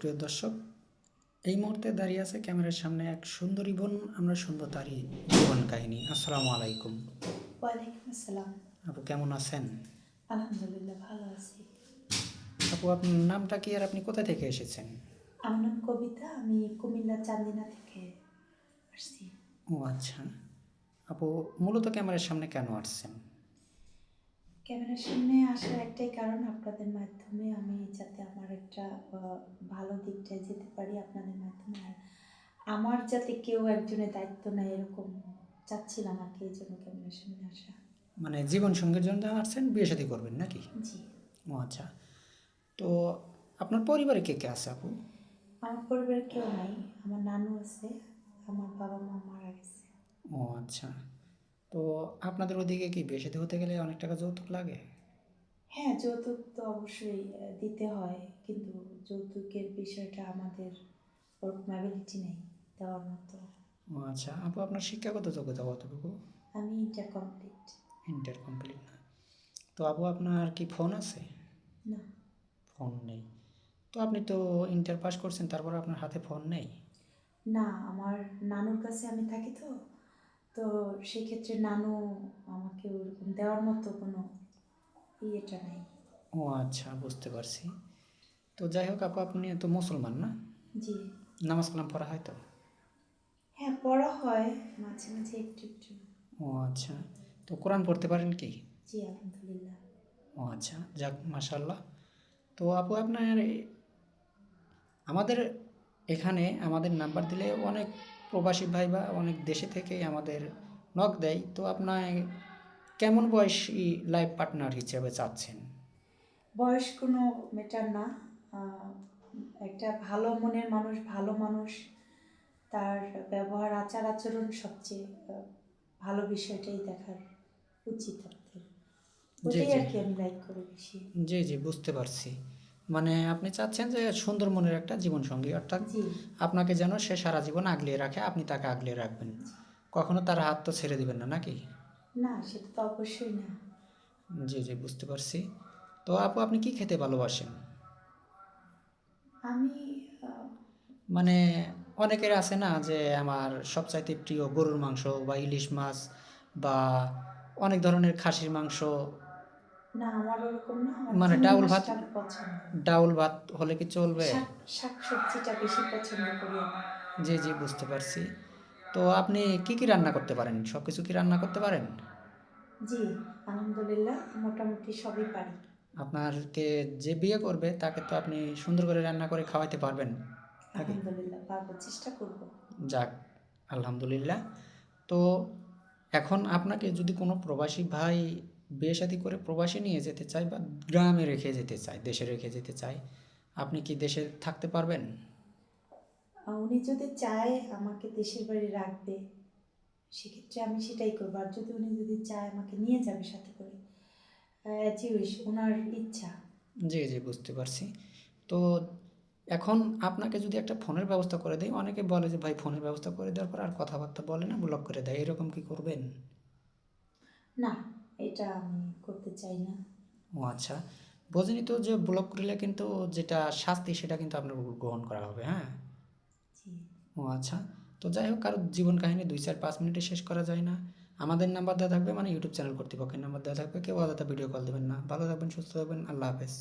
সুপ্রিয় দর্শক, এই মুহূর্তে দাঁড়িয়ে আছে ক্যামেরার সামনে এক সুন্দরী বোন। আমরা শুনবো তারই জীবন কাহিনী। আসসালামু আলাইকুম। ওয়ালাইকুম আসসালাম। আপু কেমন আছেন? আলহামদুলিল্লাহ ভালো আছি। আপু আপনার নামটা কি আর আপনি কোথা থেকে এসেছেন? আমার নাম কবিতা, আমি কুমিল্লা চান্দিনা থেকে আসছি। ও আচ্ছা। আপু মূলত ক্যামেরার সামনে কেন আসছেন? ক্যামেরার সামনে আসার একটাই কারণ, আপনাদের মাধ্যমে আমি যাতে আমার একটা ভালো দিকটায় যেতে পারি আপনাদের মাধ্যমে, আর আমার যাতে কেউ একজনের দায়িত্ব নেয় এরকম চাচ্ছিলাম আর কি, এই জন্য ক্যামেরার সামনে আসা। মানে জীবন সঙ্গীর জন্য আসছেন, বিয়ে শাদী করবেন নাকি? জি। ও আচ্ছা। তো আপনার পরিবারে কে কে আছে আপু? আমার পরিবারে কেউ নাই, আমার নানু আছে, আমার বাবা মা মারা গেছে। ও আচ্ছা। তো আপনাদের ওদিকে কি বিয়ে শাদী হতে গেলে অনেক টাকা যৌতুক লাগে? হ্যাঁ, যৌতুক তো অবশ্যই দিতে হয়, কিন্তু যৌতুকের বিষয়টা আমাদের ওরকম অ্যাবিলিটি নেই দেওয়ার মতো। ও আচ্ছা। আপু আপনার শিক্ষাগত যোগ্যতা কতটুকু? আমি ইন্টার কমপ্লিট। ইন্টার কমপ্লিট না? তো আপু আপনার কি ফোন আছে? না। ফোন নেই? তো আপনি তো ইন্টার পাস করছেন, তারপর আপনার হাতে ফোন নেই? না, আমার নানুর কাছে আমি থাকি, তো তো সেক্ষেত্রে নানু আমাকে ওরকম দেওয়ার মতো কোনো ইয়েটা নেই। ও আচ্ছা, বুঝতে পারছি। তো যাই হোক আপু, আপনি তো মুসলমান না? জি। নামাজ কালাম পড়া হয় তো? হ্যাঁ, পড়া হয় মাঝে মাঝে একটু একটু। ও আচ্ছা। তো কোরআন পড়তে পারেন কি? জি, আলহামদুলিল্লাহ। ও আচ্ছা, যাক মাশাল্লাহ। তো আপু আপনার আমাদের এখানে আমাদের নাম্বার দিলে অনেক প্রবাসী ভাই বা অনেক দেশে থেকে আমাদের নক দেয়। তো আপনার কেমন বয়সী লাইফ পার্টনার হিসেবে চাচ্ছেন? বয়স কোনো ম্যাটার না। আহ, একটা ভালো মনের মানুষ, ভালো মানুষ, তার ব্যবহার আচার আচরণ সবচেয়ে ভালো বিষয়টাই দেখার উচিত আমাদের। জি ওটাই জি। আর কি আমি লাইক করি বেশি। জি জি, বুঝতে পারছি। মানে আপনি চাচ্ছেন যে সুন্দর মনের একটা জীবনসঙ্গী, অর্থাৎ জি। আপনাকে যেন সে সারা জীবন আগলিয়ে রাখে, আপনি তাকে আগলিয়ে রাখবেন, জি। কখনো তার হাত তো ছেড়ে দিবেন না নাকি? না, সেটা তো অবশ্যই না। জি জি, বুঝতে পারছি। তো আপু আপনি কি খেতে ভালোবাসেন? আমি আহ, মানে অনেকের আছে না যে আমার সবচাইতে প্রিয় গরুর মাংস বা ইলিশ মাছ বা অনেক ধরনের খাসির মাংস, না, আমার ওরকম না, আমার মানে চিংড়ি ডাউল ভাত, মাছটা পছন্দ। ডাউল ভাত হলে কি চলবে? শাক শাক সবজিটা বেশি পছন্দ করি আমি। জি জি, বুঝতে পারছি। তো আপনি কি কি রান্না করতে পারেন? সব কিছু কি রান্না করতে পারেন? জি, আলহামদুলিল্লাহ মোটামুটি সবই পারি। আপনারকে যে বিয়ে করবে তাকে তো আপনি সুন্দর করে রান্না করে খাওয়াইতে পারবেন নাকি? আলহামদুলিল্লাহ পারবো, চেষ্টা করব। যাক, আলহামদুলিল্লাহ। তো এখন আপনাকে যদি কোনো প্রবাসী ভাই বিয়ে শাদী করে প্রবাসে নিয়ে যেতে চায় বা গ্রামে রেখে যেতে চায়, দেশে রেখে যেতে চায়, আপনি কি দেশে থাকতে পারবেন? উনি যদি চায় আমাকে দেশের বাড়ি রাখবে, সেক্ষেত্রে আমি সেটাই করবো। আর যদি উনি যদি চায় আমাকে নিয়ে যাবে সাথে করে, অ্যাজ ইউ উইশ, ওনার ইচ্ছা। জি জি, বুঝতে পারছি। তো এখন আপনাকে যদি একটা ফোনের ব্যবস্থা করে দেয়, অনেকে বলে যে ভাই ফোনের ব্যবস্থা করে দেওয়ার পর আর কথাবার্তা বলে না, ব্লক করে দেয়, এরকম কি করবেন? না, এটা আমি করতে চাই না। ও আচ্ছা। বোঝেনি তো যে ব্লক করলে কিন্তু যেটা শাস্তি সেটা কিন্তু আপনার উপর গ্রহণ করা হবে, হ্যাঁ? জি। ও আচ্ছা। তো যাই হোক, কারো জীবন কাহিনী 2 4 5 মিনিটে শেষ করা যায় না। আমাদের নাম্বার দেওয়া থাকবে, মানে ইউটিউব চ্যানেল কর্তৃপক্ষের নাম্বার দেওয়া থাকবে, কেউ আলাদা ভিডিও কল দেবেন না। ভালো থাকবেন, সুস্থ থাকবেন, আল্লাহ হাফেজ।